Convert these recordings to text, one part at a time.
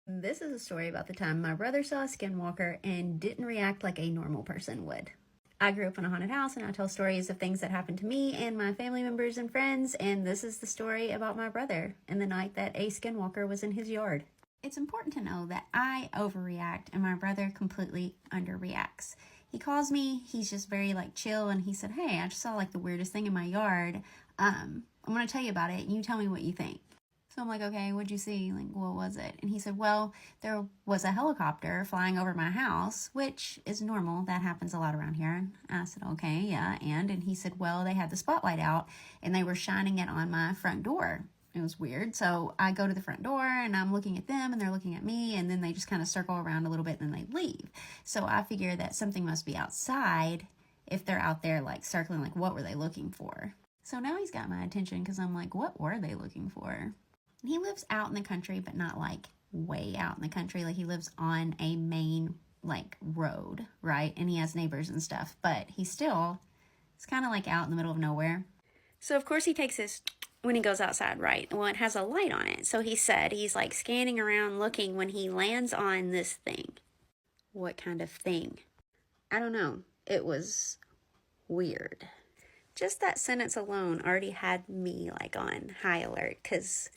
This is a story about the time my brother saw a skinwalker and didn't react like a normal person would. I grew up in a haunted house and I tell stories of things that happened to me and my family members and friends, and this is the story about my brother and the night that a skinwalker was in his yard. It's important to know that I overreact and my brother completely underreacts. He calls me, he's just very chill, and he said, "Hey, I just saw the weirdest thing in my yard. I'm gonna tell you about it and you tell me what you think." So I'm like, "Okay, what'd you see? What was it?" And he said, "Well, there was a helicopter flying over my house," which is normal. That happens a lot around here. And I said, "Okay, yeah, and he said, "Well, they had the spotlight out and they were shining it on my front door." It was weird. So I go to the front door and I'm looking at them and they're looking at me, and then they just kind of circle around a little bit and then they leave. So I figure that something must be outside if they're out there circling, what were they looking for? So now he's got my attention because I'm like, what were they looking for? He lives out in the country, but not way out in the country. He lives on a main road, right? And he has neighbors and stuff, but it's kind of out in the middle of nowhere. So of course he takes this when he goes outside, right? Well, it has a light on it. So he said he's scanning around looking when he lands on this thing. What kind of thing? I don't know. It was weird. Just that sentence alone already had me on high alert, because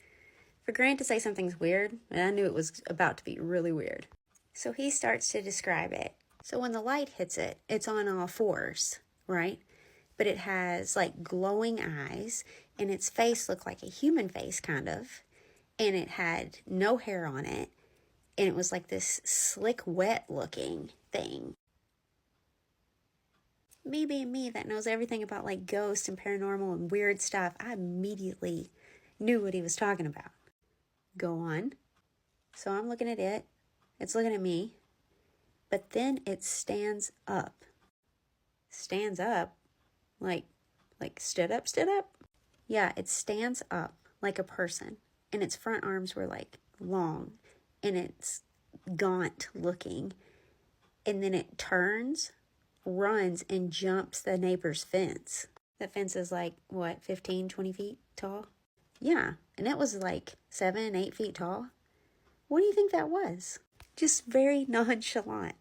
for Grant to say something's weird, and I knew it was about to be really weird. So he starts to describe it. So when the light hits it, it's on all fours, right? But it has glowing eyes, and its face looked like a human face, kind of. And it had no hair on it, and it was this slick, wet looking thing. Me being me that knows everything about ghosts and paranormal and weird stuff, I immediately knew what he was talking about. Go on. So I'm looking at it. It's looking at me. But then it stands up. Stands up? Like stood up, stood up? Yeah, it stands up like a person. And its front arms were long. And it's gaunt looking. And then it turns, runs, and jumps the neighbor's fence. That fence is 15, 20 feet tall? Yeah, and it was 7, 8 feet tall. What do you think that was? Just very nonchalant.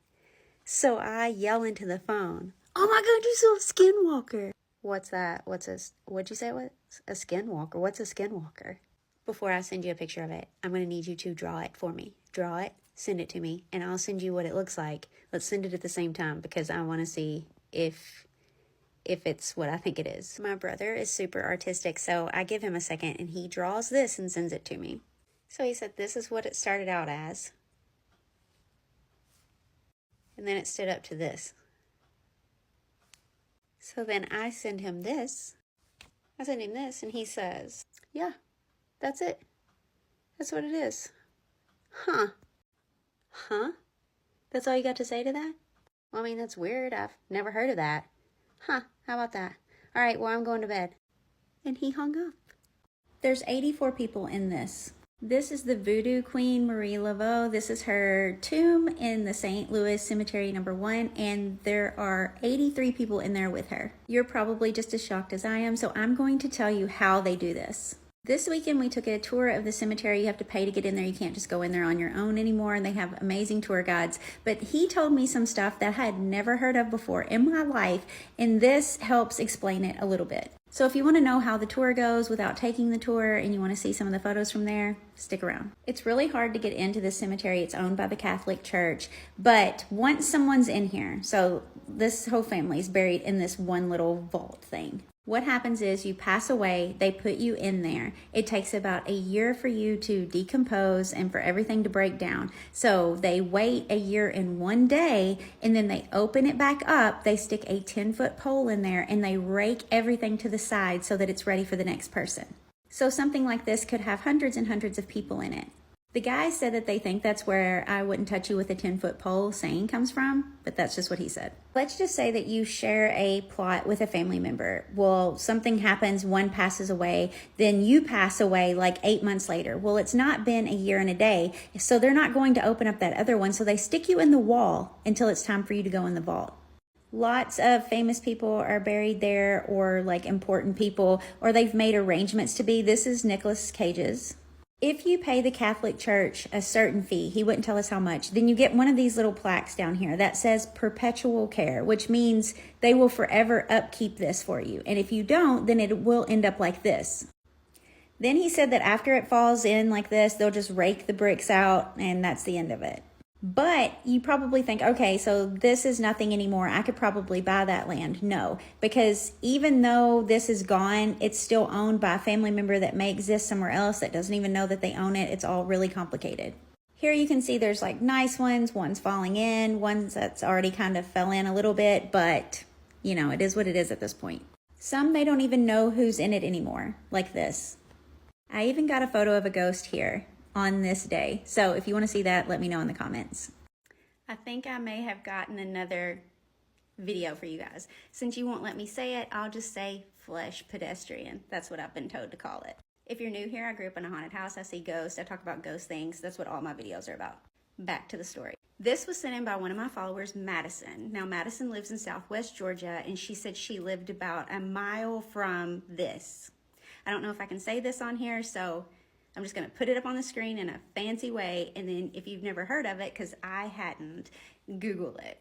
So I yell into the phone, "Oh my God, you saw a skinwalker." What's that? What'd you say it was? A skinwalker? What's a skinwalker? Before I send you a picture of it, I'm going to need you to draw it for me. Draw it, send it to me, and I'll send you what it looks like. Let's send it at the same time because I want to see if it's what I think it is. My brother is super artistic, so I give him a second and he draws this and sends it to me. So he said this is what it started out as. And then it stood up to this. So then I send him this. I send him this and he says, "Yeah, that's it. That's what it is." Huh? That's all you got to say to that? Well, that's weird. I've never heard of that. Huh, how about that? All right, well, I'm going to bed. And he hung up. There's 84 people in this. This is the Voodoo Queen, Marie Laveau. This is her tomb in the St. Louis Cemetery number 1, and there are 83 people in there with her. You're probably just as shocked as I am, so I'm going to tell you how they do this. This weekend, we took a tour of the cemetery. You have to pay to get in there. You can't just go in there on your own anymore, and they have amazing tour guides. But he told me some stuff that I had never heard of before in my life, and this helps explain it a little bit. So if you want to know how the tour goes without taking the tour and you want to see some of the photos from there, stick around. It's really hard to get into the cemetery. It's owned by the Catholic Church. But once someone's in here, so this whole family is buried in this one little vault thing. What happens is you pass away, they put you in there. It takes about a year for you to decompose and for everything to break down. So they wait a year and 1 day, and then they open it back up. They stick a 10-foot pole in there and they rake everything to the side so that it's ready for the next person. So something like this could have hundreds and hundreds of people in it. The guys said that they think that's where "I wouldn't touch you with a 10-foot pole" saying comes from, but that's just what he said. Let's just say that you share a plot with a family member. Well, something happens, one passes away, then you pass away 8 months later. Well, it's not been a year and a day, so they're not going to open up that other one, so they stick you in the wall until it's time for you to go in the vault. Lots of famous people are buried there, or important people, or they've made arrangements to be. This is Nicolas Cage's. If you pay the Catholic Church a certain fee, he wouldn't tell us how much, then you get one of these little plaques down here that says perpetual care, which means they will forever upkeep this for you. And if you don't, then it will end up like this. Then he said that after it falls in like this, they'll just rake the bricks out and that's the end of it. But you probably think, okay, so this is nothing anymore. I could probably buy that land. No, because even though this is gone, it's still owned by a family member that may exist somewhere else that doesn't even know that they own it. It's all really complicated. Here you can see there's like nice one's falling in, ones that's already kind of fell in a little bit, but you know, it is what it is at this point. Some, they don't even know who's in it anymore, like this. I even got a photo of a ghost here on this day. So if you want to see that, let me know in the comments. I think I may have gotten another video for you guys. Since you won't let me say it, I'll just say flesh pedestrian. That's what I've been told to call it. If you're new here, I grew up in a haunted house. I see ghosts. I talk about ghost things. That's what all my videos are about. Back to the story. This was sent in by one of my followers, Madison. Now, Madison lives in Southwest Georgia, and she said she lived about a mile from this. I don't know if I can say this on here, so I'm just going to put it up on the screen in a fancy way, and then if you've never heard of it, because I hadn't, Google it.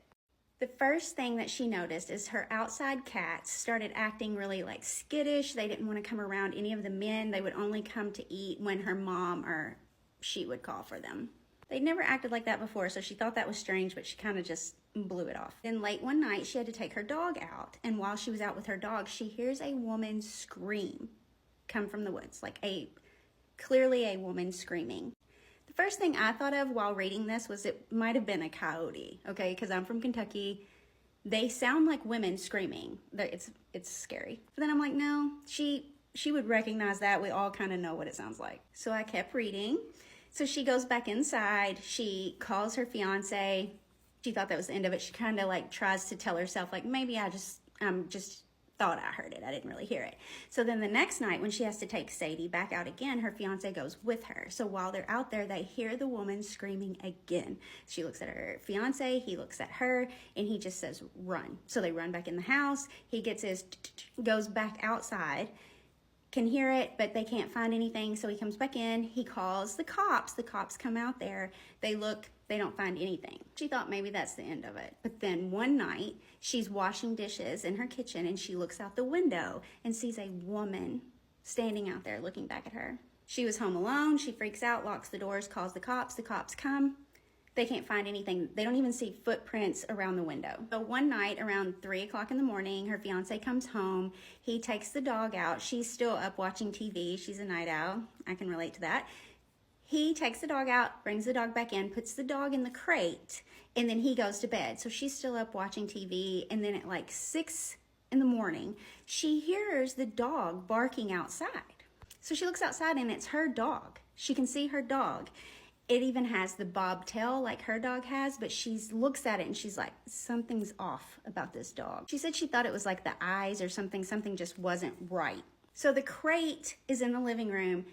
The first thing that she noticed is her outside cats started acting really like skittish. They didn't want to come around any of the men. They would only come to eat when her mom or she would call for them. They'd never acted like that before, so she thought that was strange, but she kind of just blew it off. Then late one night, she had to take her dog out, and while she was out with her dog, she hears a woman scream come from the woods, like clearly a woman screaming. The first thing I thought of while reading this was it might have been a coyote, okay? Because I'm from Kentucky. They sound like women screaming. It's scary. But then I'm like, no, she would recognize that. We all kind of know what it sounds like. So I kept reading. So she goes back inside. She calls her fiance. She thought that was the end of it. She kind of like tries to tell herself, like, maybe I'm just thought I heard it. I didn't really hear it. So then the next night when she has to take Sadie back out again, her fiance goes with her. So while they're out there, they hear the woman screaming again. She looks at her fiance, he looks at her, and he just says, run. So they run back in the house. He goes back outside, can hear it, but they can't find anything. So he comes back in, he calls the cops. The cops come out there. They look, they don't find anything. She thought maybe that's the end of it. But then one night, she's washing dishes in her kitchen and she looks out the window and sees a woman standing out there looking back at her. She was home alone. She freaks out, locks the doors, calls the cops. The cops come. They can't find anything. They don't even see footprints around the window. So one night around 3 o'clock in the morning, her fiance comes home. He takes the dog out. She's still up watching TV. She's a night owl. I can relate to that. He takes the dog out, brings the dog back in, puts the dog in the crate, and then he goes to bed. So she's still up watching TV. And then at like 6 in the morning, she hears the dog barking outside. So she looks outside and it's her dog. She can see her dog. It even has the bobtail like her dog has, but she looks at it and she's like, something's off about this dog. She said she thought it was like the eyes or something just wasn't right. So the crate is in the living room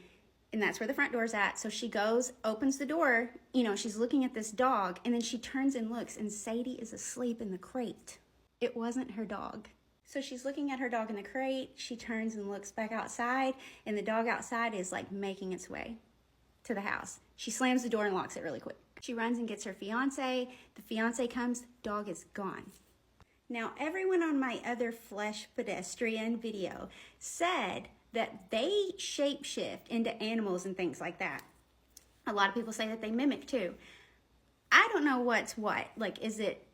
and that's where the front door's at. So she goes, opens the door, she's looking at this dog, and then she turns and looks and Sadie is asleep in the crate. It wasn't her dog. So she's looking at her dog in the crate. She turns and looks back outside and the dog outside is like making its way to the house. She slams the door and locks it really quick. She runs and gets her fiance. The fiance comes, dog is gone. Now, everyone on my other flesh pedestrian video said that they shapeshift into animals and things like that. A lot of people say that they mimic too. I don't know what's what. Like, is it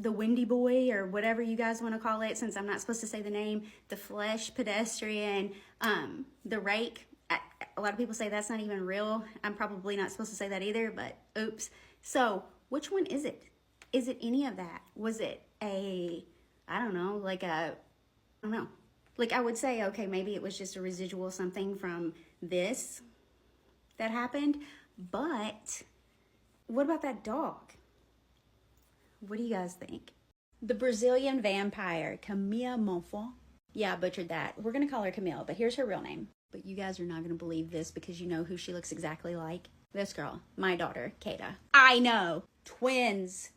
the windy boy or whatever you guys want to call it, since I'm not supposed to say the name, the flesh pedestrian, the rake. A lot of people say that's not even real. I'm probably not supposed to say that either, but oops. So which one is it? Is it any of that? Was it I don't know, Like I would say, okay, maybe it was just a residual something from this that happened, but what about that dog? What do you guys think? The Brazilian vampire, Camille Monfort. Yeah, I butchered that. We're gonna call her Camille, but here's her real name. But you guys are not going to believe this because you know who she looks exactly like. This girl, my daughter, Kata. I know. Twins.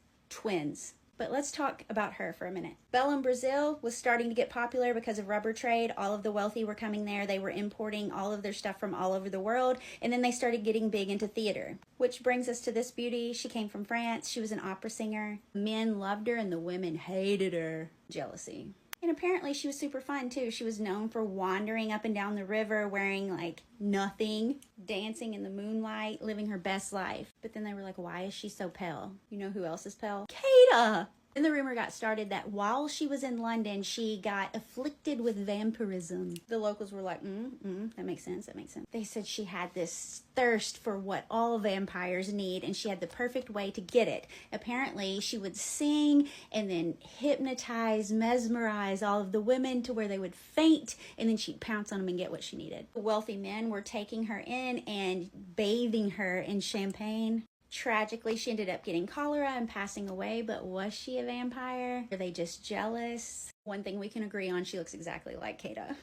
But let's talk about her for a minute. Belle in Brazil was starting to get popular because of rubber trade. All of the wealthy were coming there. They were importing all of their stuff from all over the world. And then they started getting big into theater. Which brings us to this beauty. She came from France. She was an opera singer. Men loved her and the women hated her. Jealousy. And apparently she was super fun too. She was known for wandering up and down the river wearing like nothing, dancing in the moonlight, living her best life. But then they were like, why is she so pale? You know who else is pale? Kata! Then the rumor got started that while she was in London, she got afflicted with vampirism. The locals were like, that makes sense, that makes sense. They said she had this thirst for what all vampires need, and she had the perfect way to get it. Apparently, she would sing and then hypnotize, mesmerize all of the women to where they would faint, and then she'd pounce on them and get what she needed. The wealthy men were taking her in and bathing her in champagne. Tragically, she ended up getting cholera and passing away, but was she a vampire? Are they just jealous? One thing we can agree on, she looks exactly like Kata.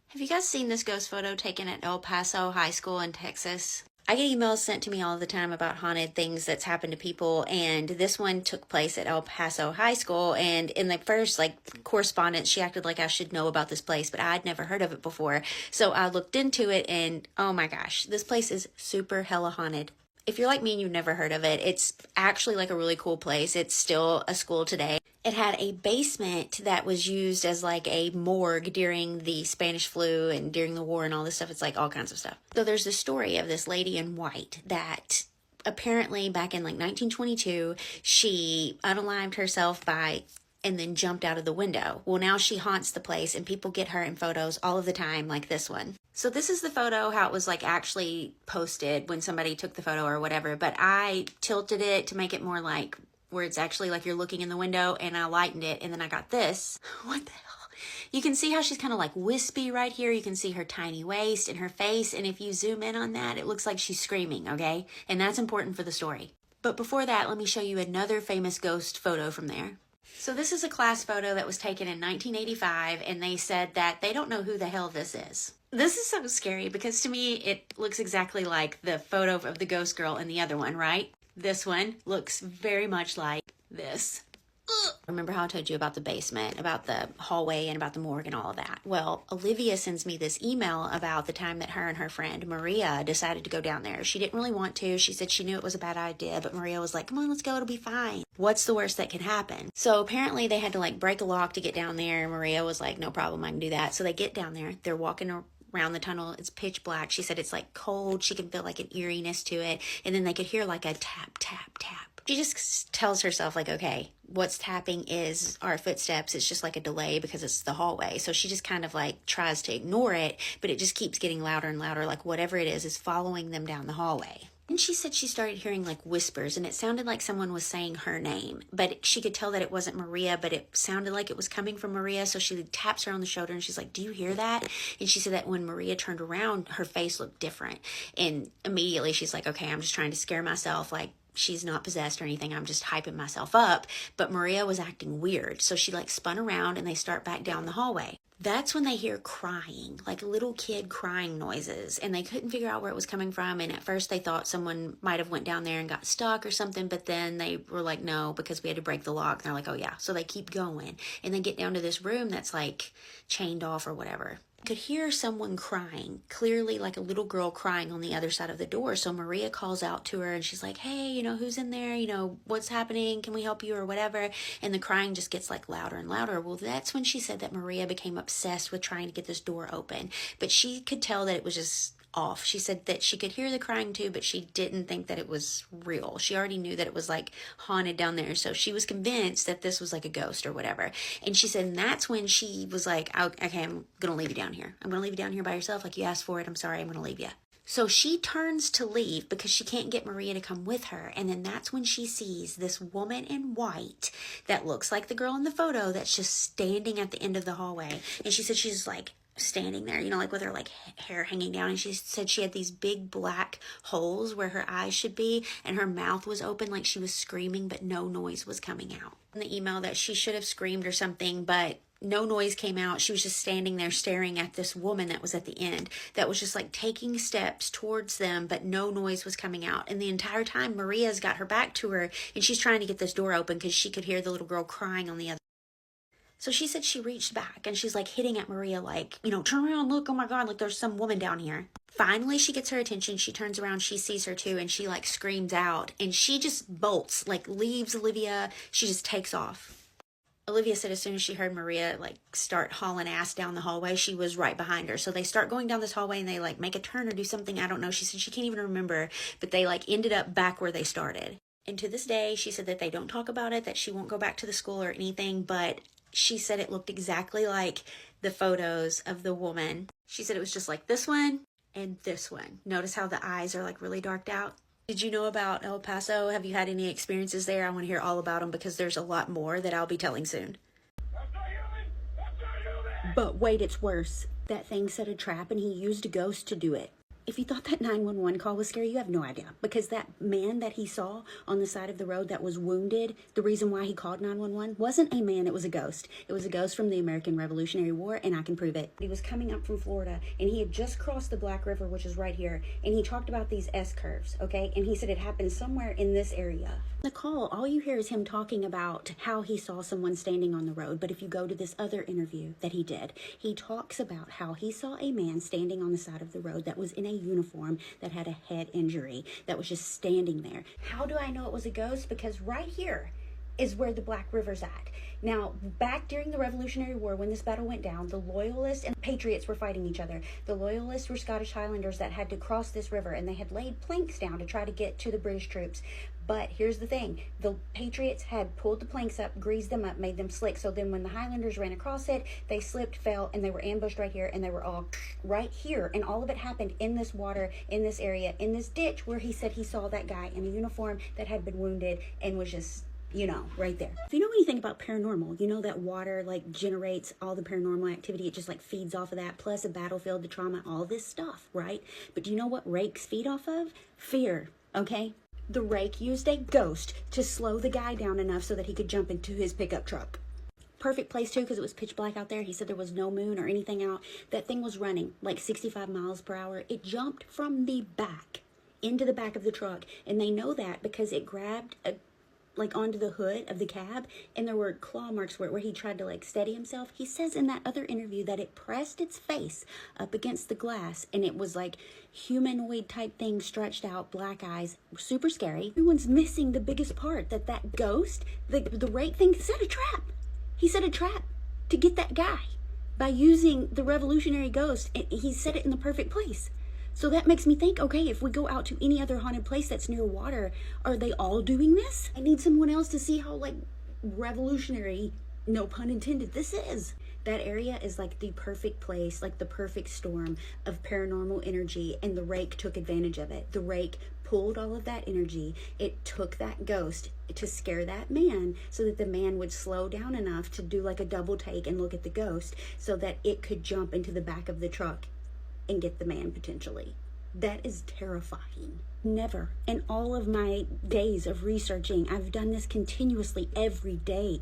Have you guys seen this ghost photo taken at El Paso High School in Texas? I get emails sent to me all the time about haunted things that's happened to people, and this one took place at El Paso High School, and in the first correspondence, she acted like I should know about this place, but I'd never heard of it before. So I looked into it, and oh my gosh, this place is super hella haunted. If you're like me and you've never heard of it, it's actually like a really cool place. It's still a school today. It had a basement that was used as like a morgue during the Spanish flu and during the war and all this stuff. It's like all kinds of stuff. So there's the story of this lady in white that apparently back in like 1922, she unalived herself and then jumped out of the window. Well, now she haunts the place and people get her in photos all of the time like this one. So this is the photo, how it was like actually posted when somebody took the photo or whatever, but I tilted it to make it more like where it's actually like you're looking in the window, and I lightened it, and then I got this. What the hell? You can see how she's kind of like wispy right here. You can see her tiny waist and her face, and if you zoom in on that, it looks like she's screaming, okay? And that's important for the story. But before that, let me show you another famous ghost photo from there. So this is a class photo that was taken in 1985, and they said that they don't know who the hell this is. This is so scary because to me, it looks exactly like the photo of the ghost girl in the other one, right? This one looks very much like this. Ugh. Remember how I told you about the basement, about the hallway, and about the morgue and all of that? Well, Olivia sends me this email about the time that her and her friend Maria decided to go down there. She didn't really want to. She said she knew it was a bad idea, but Maria was like, come on, let's go. It'll be fine. What's the worst that can happen? So apparently they had to like break a lock to get down there. Maria was like, no problem, I can do that. So they get down there. They're walking around the tunnel. It's pitch black. She said it's like cold. She can feel like an eeriness to it. And then they could hear like a tap, tap, tap. She just tells herself like, okay, what's tapping is our footsteps. It's just like a delay because it's the hallway. So she just kind of like tries to ignore it, but it just keeps getting louder and louder. Like whatever it is following them down the hallway. And she said she started hearing like whispers, and it sounded like someone was saying her name, but she could tell that it wasn't Maria, but it sounded like it was coming from Maria. So she taps her on the shoulder and she's like, do you hear that? And she said that when Maria turned around, her face looked different. And immediately she's like, okay, I'm just trying to scare myself. Like, she's not possessed or anything. I'm just hyping myself up. But Maria was acting weird. So she like spun around and they start back down the hallway. That's when they hear crying, like little kid crying noises, and they couldn't figure out where it was coming from. And at first they thought someone might have went down there and got stuck or something, but then they were like, no, because we had to break the lock. And they're like, oh yeah. So they keep going, and they get down to this room that's like chained off or whatever. Could hear someone crying, clearly like a little girl crying on the other side of the door. So Maria calls out to her and she's like, hey, you know, who's in there? You know, what's happening? Can we help you or whatever? And the crying just gets like louder and louder. Well, that's when she said that Maria became obsessed with trying to get this door open, but she could tell that it was just off. She said that she could hear the crying too, but she didn't think that it was real. She already knew that it was like haunted down there. So she was convinced that this was like a ghost or whatever. And she said, and that's when she was like, okay, I'm going to leave you down here. I'm going to leave you down here by yourself. Like you asked for it. I'm sorry. I'm going to leave you. So she turns to leave because she can't get Maria to come with her. And then that's when she sees this woman in white that looks like the girl in the photo that's just standing at the end of the hallway. And she said she's like standing there, you know, like with her like hair hanging down, and she said she had these big black holes where her eyes should be, and her mouth was open like she was screaming, but no noise was coming out. In the email that she should have screamed or something, but No noise came out. She was just standing there staring at this woman that was at the end, that was just like taking steps towards them, but no noise was coming out. And the entire time, Maria's got her back to her, and she's trying to get this door open because she could hear the little girl crying on the other. So she said she reached back and she's like hitting at Maria like, you know, turn around, look, oh my God, like there's some woman down here. Finally, she gets her attention. She turns around, she sees her too, and she like screams out, and she just bolts, like leaves Olivia. She just takes off. Olivia said as soon as she heard Maria like start hauling ass down the hallway, she was right behind her. So they start going down this hallway and they like make a turn or do something. I don't know. She said she can't even remember, but they like ended up back where they started. And to this day, she said that they don't talk about it, that she won't go back to the school or anything, but she said it looked exactly like the photos of the woman. She said it was just like this one and this one. Notice how the eyes are like really darked out. Did you know about El Paso? Have you had any experiences there? I want to hear all about them because there's a lot more that I'll be telling soon. That's not human. That's not human. But wait, it's worse. That thing set a trap and he used a ghost to do it. If you thought that 911 call was scary, you have no idea. Because that man that he saw on the side of the road that was wounded, the reason why he called 911 wasn't a man, it was a ghost. It was a ghost from the American Revolutionary War, and I can prove it. He was coming up from Florida, and he had just crossed the Black River, which is right here, and he talked about these S-curves, okay? And he said it happened somewhere in this area. The call, all you hear is him talking about how he saw someone standing on the road. But if you go to this other interview that he did, he talks about how he saw a man standing on the side of the road that was in a uniform that had a head injury, that was just standing there. How do I know it was a ghost? Because right here is where the Black River's at. Now, back during the Revolutionary War, when this battle went down, the Loyalists and Patriots were fighting each other. The Loyalists were Scottish Highlanders that had to cross this river, and they had laid planks down to try to get to the British troops. But here's the thing, the Patriots had pulled the planks up, greased them up, made them slick, so then when the Highlanders ran across it, they slipped, fell, and they were ambushed right here, and they were all right here, and all of it happened in this water, in this area, in this ditch where he said he saw that guy in a uniform that had been wounded and was just, you know, right there. If you know anything about paranormal, you know that water like generates all the paranormal activity. It just like feeds off of that, plus a battlefield, the trauma, all this stuff, right? But do you know what rakes feed off of? Fear, okay? The rake used a ghost to slow the guy down enough so that he could jump into his pickup truck. Perfect place too, because it was pitch black out there. He said there was no moon or anything out. That thing was running like 65 miles per hour. It jumped from the back into the back of the truck, and they know that because it grabbed like onto the hood of the cab, and there were claw marks where he tried to like steady himself. He says in that other interview that it pressed its face up against the glass, and it was like humanoid type thing, stretched out, black eyes, super scary. Everyone's missing the biggest part, that ghost, the rake thing, set a trap. He set a trap to get that guy by using the Revolutionary Ghost, and he set it in the perfect place. So that makes me think, okay, if we go out to any other haunted place that's near water, are they all doing this? I need someone else to see how, like, revolutionary, no pun intended, this is. That area is like the perfect place, like the perfect storm of paranormal energy, and the rake took advantage of it. The rake pulled all of that energy. It took that ghost to scare that man so that the man would slow down enough to do like a double take and look at the ghost so that it could jump into the back of the truck and get the man potentially. That is terrifying. Never in all of my days of researching, I've done this continuously every day,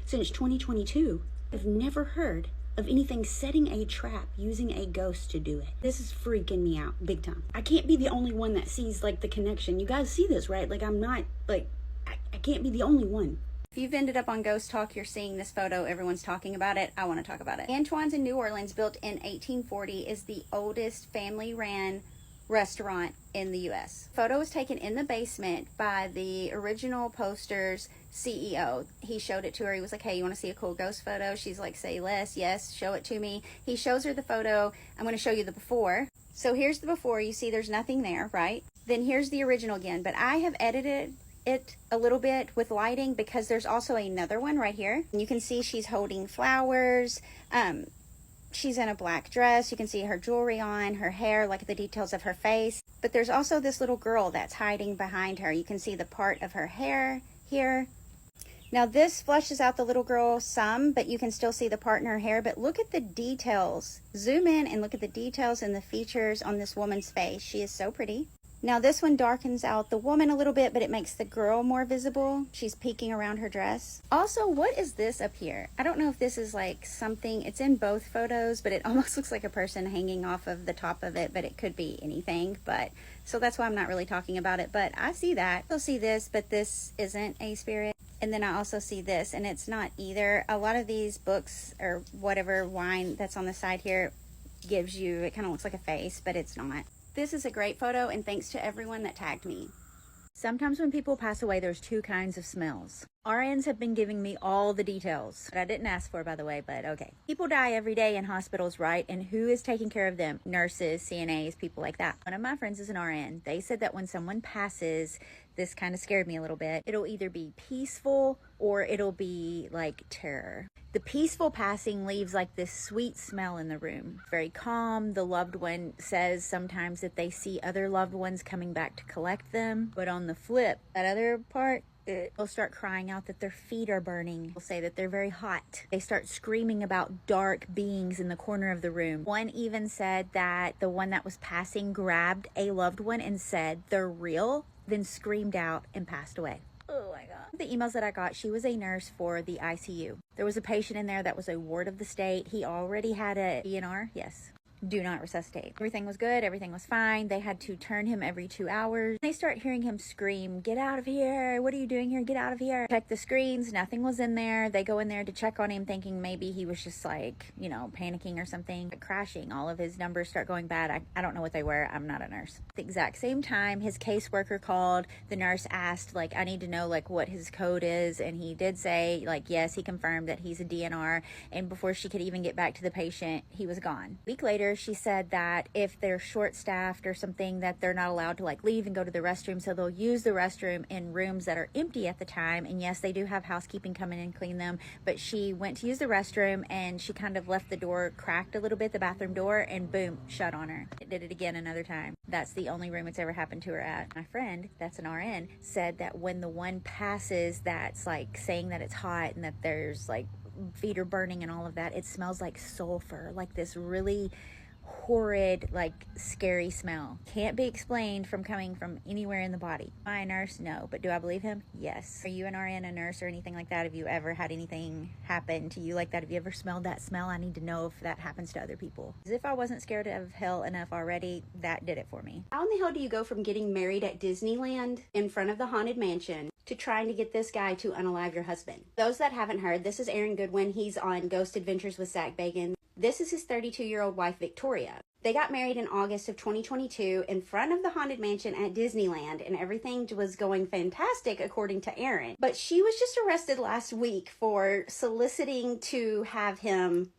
since 2022. I've never heard of anything setting a trap using a ghost to do it. This is freaking me out big time. I can't be the only one that sees like the connection. You guys see this, right? Like I'm not like, I can't be the only one. If you've ended up on Ghost Talk, you're seeing this photo, everyone's talking about it, I want to talk about it. Antoine's in New Orleans, built in 1840, is the oldest family-ran restaurant in the U.S. Photo was taken in the basement by the original poster's CEO. He showed it to her. He was like, hey, you want to see a cool ghost photo? She's like, say less. Yes, show it to me. He shows her the photo. I'm going to show you the before. So here's the before. You see there's nothing there, right? Then here's the original again, but I have edited it a little bit with lighting because there's also another one right here. You can see she's holding flowers. She's in a black dress. You can see her jewelry on, her hair, like the details of her face. But there's also this little girl that's hiding behind her. You can see the part of her hair here. Now this flushes out the little girl some, but you can still see the part in her hair. But look at the details. Zoom in and look at the details and the features on this woman's face. She is so pretty. Now this one darkens out the woman a little bit, but it makes the girl more visible. She's peeking around her dress. Also, what is this up here? I don't know if this is like something, it's in both photos, but it almost looks like a person hanging off of the top of it, but it could be anything. But so that's why I'm not really talking about it, but I see that. I'll see this, but this isn't a spirit. And then I also see this, and it's not either. A lot of these books or whatever wine that's on the side here gives you, it kind of looks like a face, but it's not. This is a great photo, and thanks to everyone that tagged me. Sometimes when people pass away, there's two kinds of smells. RNs have been giving me all the details that I didn't ask for, by the way, but okay. People die every day in hospitals, right? And who is taking care of them? Nurses, CNAs, people like that. One of my friends is an RN. They said that when someone passes, this kind of scared me a little bit. It'll either be peaceful or it'll be like terror. The peaceful passing leaves like this sweet smell in the room. Very calm. The loved one says sometimes that they see other loved ones coming back to collect them. But on the flip, that other part, they'll start crying out that their feet are burning. They'll say that they're very hot. They start screaming about dark beings in the corner of the room. One even said that the one that was passing grabbed a loved one and said, "They're real," then screamed out and passed away. Oh my God. The emails that I got, she was a nurse for the ICU. There was a patient in there that was a ward of the state. He already had a DNR. Yes. Do not resuscitate. Everything was good. Everything was fine. They had to turn him every 2 hours. They start hearing him scream, "Get out of here. What are you doing here? Get out of here." Check the screens. Nothing was in there. They go in there to check on him thinking maybe he was just like, you know, panicking or something. Crashing. All of his numbers start going bad. I don't know what they were. I'm not a nurse. At the exact same time, his caseworker called. The nurse asked, like, I need to know, like, what his code is. And he did say, like, yes, he confirmed that he's a DNR. And before she could even get back to the patient, he was gone. A week later, she said that if they're short-staffed or something, that they're not allowed to like leave and go to the restroom, so they'll use the restroom in rooms that are empty at the time. And yes, they do have housekeeping come in and clean them, but she went to use the restroom and she kind of left the door cracked a little bit, the bathroom door, and boom, shut on her. It did it again another time. That's the only room it's ever happened to her at. My friend, that's an RN, said that when the one passes that's like saying that it's hot and that there's like feet are burning and all of that, it smells like sulfur, like this really horrid, like scary smell. Can't be explained from coming from anywhere in the body. Am I a nurse? No. But do I believe him? Yes. Are you an RN, a nurse, or anything like that? Have you ever had anything happen to you like that? Have you ever smelled that smell? I need to know if that happens to other people. As if I wasn't scared of hell enough already, that did it for me. How in the hell do you go from getting married at Disneyland in front of the Haunted Mansion to trying to get this guy to unalive your husband? Those that haven't heard, this is Aaron Goodwin. He's on Ghost Adventures with Zach Bagans. This is his 32-year-old wife, Victoria. They got married in August of 2022 in front of the Haunted Mansion at Disneyland, and everything was going fantastic according to Aaron. But she was just arrested last week for soliciting to have him.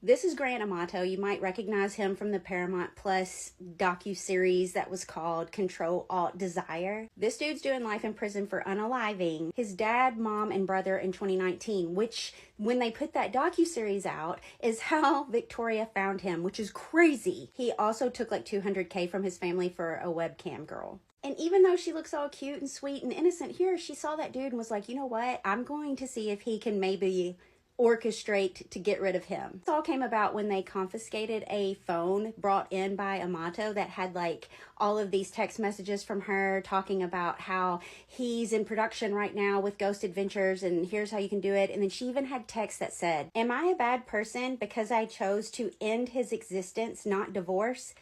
This is Grant Amato. You might recognize him from the Paramount Plus docu-series that was called Control Alt Desire. This dude's doing life in prison for unaliving his dad, mom, and brother in 2019, which, when they put that docu-series out, is how Victoria found him, which is crazy. He also took like $200K from his family for a webcam girl. And even though she looks all cute and sweet and innocent here, she saw that dude and was like, you know what? I'm going to see if he can maybe orchestrate to get rid of him. This all came about when they confiscated a phone brought in by Amato that had like all of these text messages from her talking about how he's in production right now with Ghost Adventures and here's how you can do it. And then she even had text that said, "Am I a bad person because I chose to end his existence, not divorce?"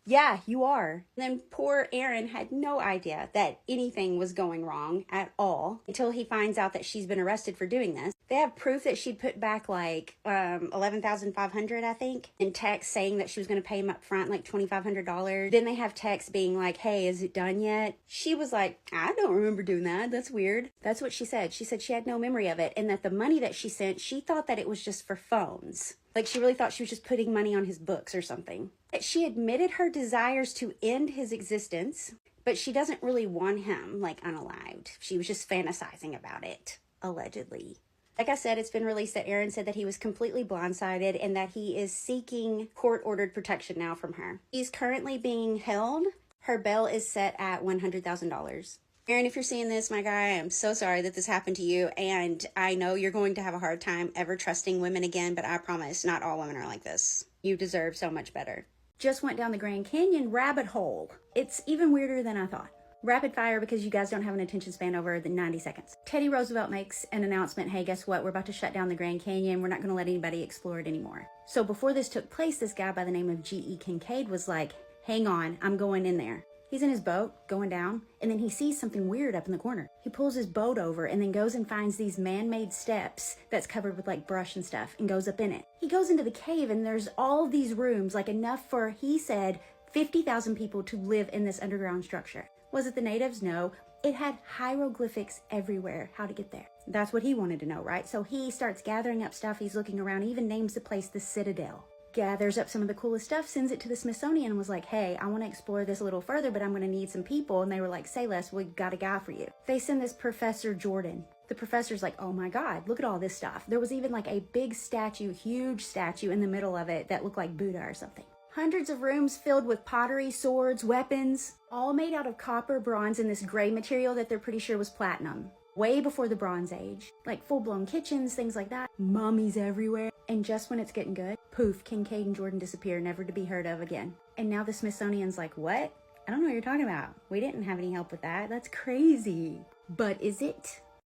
Yeah, you are. And then poor Aaron had no idea that anything was going wrong at all until he finds out that she's been arrested for doing this. They have proof that she'd put back like $11,500, I think, in text saying that she was going to pay him up front like $2,500. Then they have text being like, "Hey, is it done yet?" She was like, "I don't remember doing that. That's weird." That's what she said. She said she had no memory of it, and that the money that she sent, she thought that it was just for phones. Like she really thought she was just putting money on his books or something. She admitted her desires to end his existence, but she doesn't really want him like unalived. She was just fantasizing about it, allegedly. Like I said, it's been released that Aaron said that he was completely blindsided and that he is seeking court-ordered protection now from her. He's currently being held. Her bail is set at $100,000. Aaron, if you're seeing this, my guy, I'm so sorry that this happened to you, and I know you're going to have a hard time ever trusting women again, but I promise not all women are like this. You deserve so much better. Just went down the Grand Canyon rabbit hole. It's even weirder than I thought. Rapid fire because you guys don't have an attention span over the 90 seconds. Teddy Roosevelt makes an announcement, hey, guess what? We're about to shut down the Grand Canyon. We're not going to let anybody explore it anymore. So before this took place, this guy by the name of G.E. Kincaid was like, hang on, I'm going in there. He's in his boat, going down, and then he sees something weird up in the corner. He pulls his boat over and then goes and finds these man-made steps that's covered with like brush and stuff and goes up in it. He goes into the cave and there's all these rooms, like enough for, he said, 50,000 people to live in this underground structure. Was it the natives? No. It had hieroglyphics everywhere, how to get there. That's what he wanted to know, right? So he starts gathering up stuff. He's looking around, he even names the place the Citadel. Gathers up some of the coolest stuff, sends it to the Smithsonian and was like, hey, I want to explore this a little further, but I'm going to need some people. And they were like, say less, we got a guy for you. They send this Professor Jordan. The professor's like, oh my God, look at all this stuff. There was even like a big statue, huge statue in the middle of it that looked like Buddha or something. Hundreds of rooms filled with pottery, swords, weapons, all made out of copper, bronze, and this gray material that they're pretty sure was platinum. Way before the Bronze Age. Like full-blown kitchens, things like that. Mummies everywhere. And just when it's getting good, poof, Kincaid and Jordan disappear, never to be heard of again. And now the Smithsonian's like, what? I don't know what you're talking about. We didn't have any help with that. That's crazy. But is it?